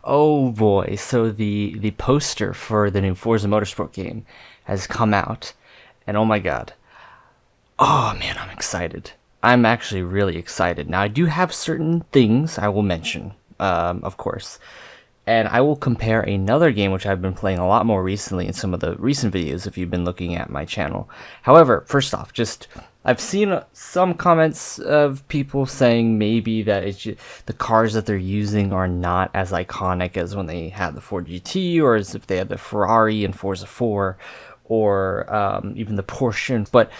Oh boy, so the poster for the new Forza Motorsport game has come out, and oh my god. Oh man, I'm excited. I'm actually really excited. Now, I do have certain things I will mention, of course. And I will compare another game which I've been playing a lot more recently in some of the recent videos if you've been looking at my channel. However, first off, just I've seen some comments of people saying maybe that the cars that they're using are not as iconic as when they had the Ford GT, or as if they had the Ferrari and Forza 4, or even the Porsche. But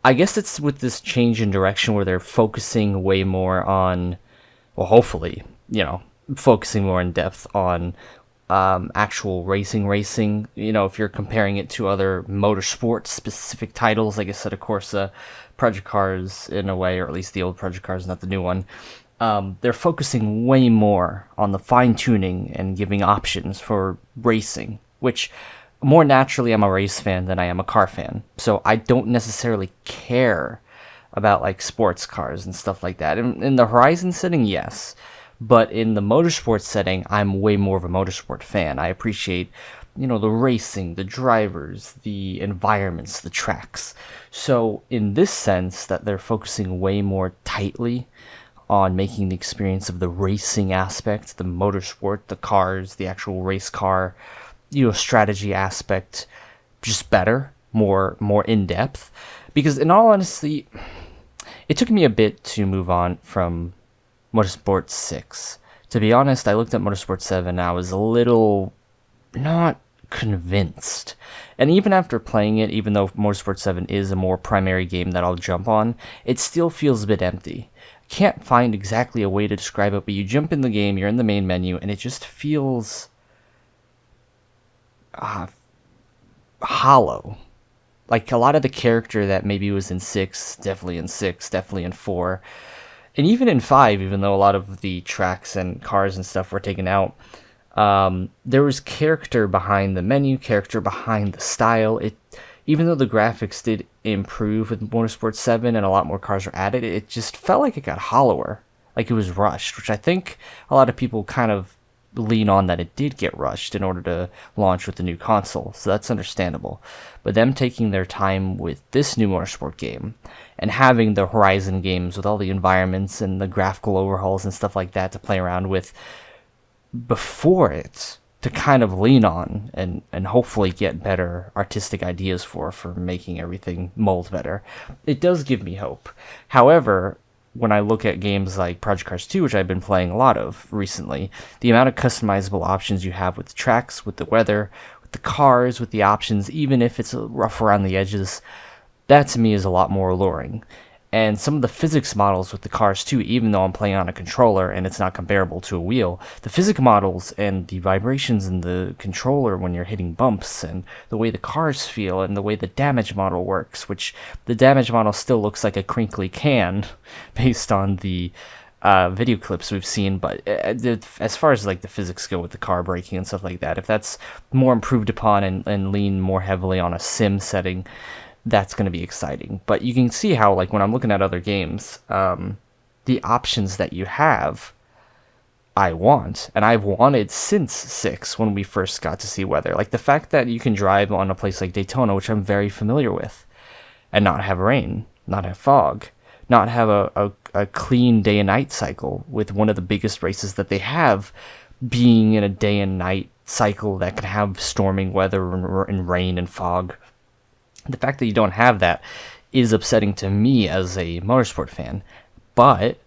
I guess it's with this change in direction where they're focusing way more on, well, hopefully, focusing more in depth on actual racing. If you're comparing it to other motorsport specific titles, like I said, of course, Project Cars in a way, or at least the old Project Cars, not the new one. They're focusing way more on the fine tuning and giving options for racing, which more naturally I'm a race fan than I am a car fan. So I don't necessarily care about like sports cars and stuff like that. In the Horizon setting, yes. But in the motorsport setting, I'm way more of a motorsport fan. I appreciate, the racing, the drivers, the environments, the tracks. So in this sense, that they're focusing way more tightly on making the experience of the racing aspect, the motorsport, the cars, the actual race car, strategy aspect, just better, more in depth. Because in all honesty, it took me a bit to move on from Motorsport 6. To be honest, I looked at Motorsport 7 and I was a little not convinced. And even after playing it, even though Motorsport 7 is a more primary game that I'll jump on, it still feels a bit empty. I can't find exactly a way to describe it, but you jump in the game, you're in the main menu, and it just feels hollow. Like a lot of the character that maybe was in 6, definitely in 6, definitely in 4, and even in 5, even though a lot of the tracks and cars and stuff were taken out, there was character behind the menu, character behind the style. Even though the graphics did improve with Motorsport 7 and a lot more cars were added, it just felt like it got hollower, like it was rushed, which I think a lot of people kind of lean on that it did get rushed in order to launch with the new console, so that's understandable. But them taking their time with this new Motorsport game and having the Horizon games with all the environments and the graphical overhauls and stuff like that to play around with before it, to kind of lean on and hopefully get better artistic ideas for making everything mold better, it does give me hope. However, when I look at games like Project Cars 2, which I've been playing a lot of recently, the amount of customizable options you have with the tracks, with the weather, with the cars, with the options, even if it's rough around the edges, that to me is a lot more alluring. And some of the physics models with the cars too, even though I'm playing on a controller and it's not comparable to a wheel, the physics models and the vibrations in the controller when you're hitting bumps, and the way the cars feel, and the way the damage model works, which the damage model still looks like a crinkly can based on the video clips we've seen. But as far as like the physics go with the car braking and stuff like that, if that's more improved upon and lean more heavily on a sim setting, that's going to be exciting. But you can see how, like, when I'm looking at other games, the options that you have, I want, and I've wanted since 6 when we first got to see weather. Like the fact that you can drive on a place like Daytona, which I'm very familiar with, and not have rain, not have fog, not have a clean day and night cycle, with one of the biggest races that they have being in a day and night cycle that can have storming weather and rain and fog. The fact that you don't have that is upsetting to me as a motorsport fan, but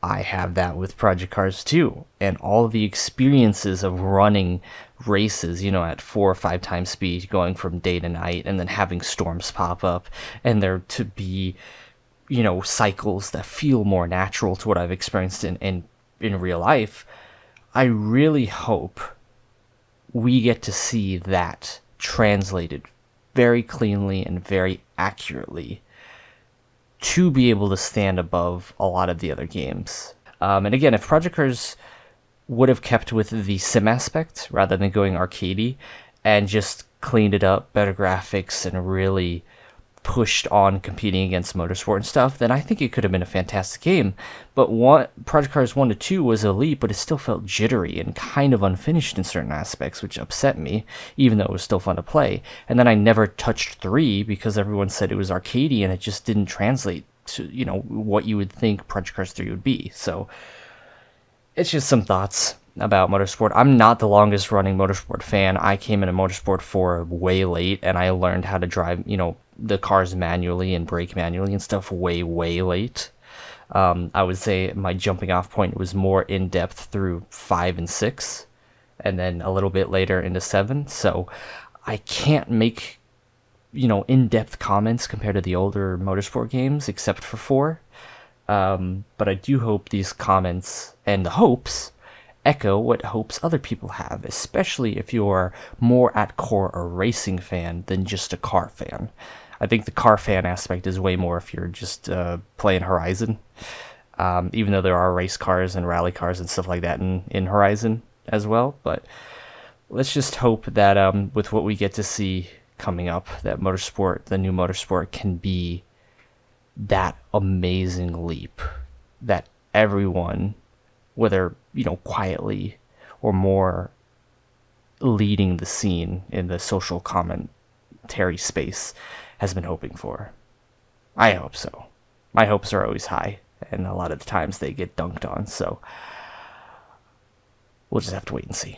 I have that with Project Cars 2, and all the experiences of running races, at 4 or 5 times speed, going from day to night, and then having storms pop up, and there to be, cycles that feel more natural to what I've experienced in real life. I really hope we get to see that translated very cleanly and very accurately to be able to stand above a lot of the other games. And again, if Project Cars would have kept with the sim aspect rather than going arcadey and just cleaned it up, better graphics, and really pushed on competing against Motorsport and stuff, then I think it could have been a fantastic game. But Project Cars 1 to 2 was a leap, but it still felt jittery and kind of unfinished in certain aspects, which upset me, even though it was still fun to play. And then I never touched 3 because everyone said it was arcadey and it just didn't translate to, what you would think Project Cars 3 would be. So it's just some thoughts about Motorsport. I'm not the longest running Motorsport fan. I came into Motorsport 4 way late, and I learned how to drive, the cars manually and brake manually and stuff way, way late. I would say my jumping off point was more in depth through 5 and 6, and then a little bit later into 7. So I can't make, in-depth comments compared to the older Motorsport games, except for 4. But I do hope these comments and the hopes echo what hopes other people have, especially if you're more at core a racing fan than just a car fan. I think the car fan aspect is way more if you're just playing Horizon, even though there are race cars and rally cars and stuff like that in Horizon as well. But let's just hope that with what we get to see coming up, that Motorsport, the new Motorsport, can be that amazing leap that everyone, whether quietly or more leading the scene in the social commentary space, has been hoping for. I hope so. My hopes are always high, and a lot of the times they get dunked on, so we'll just have to wait and see.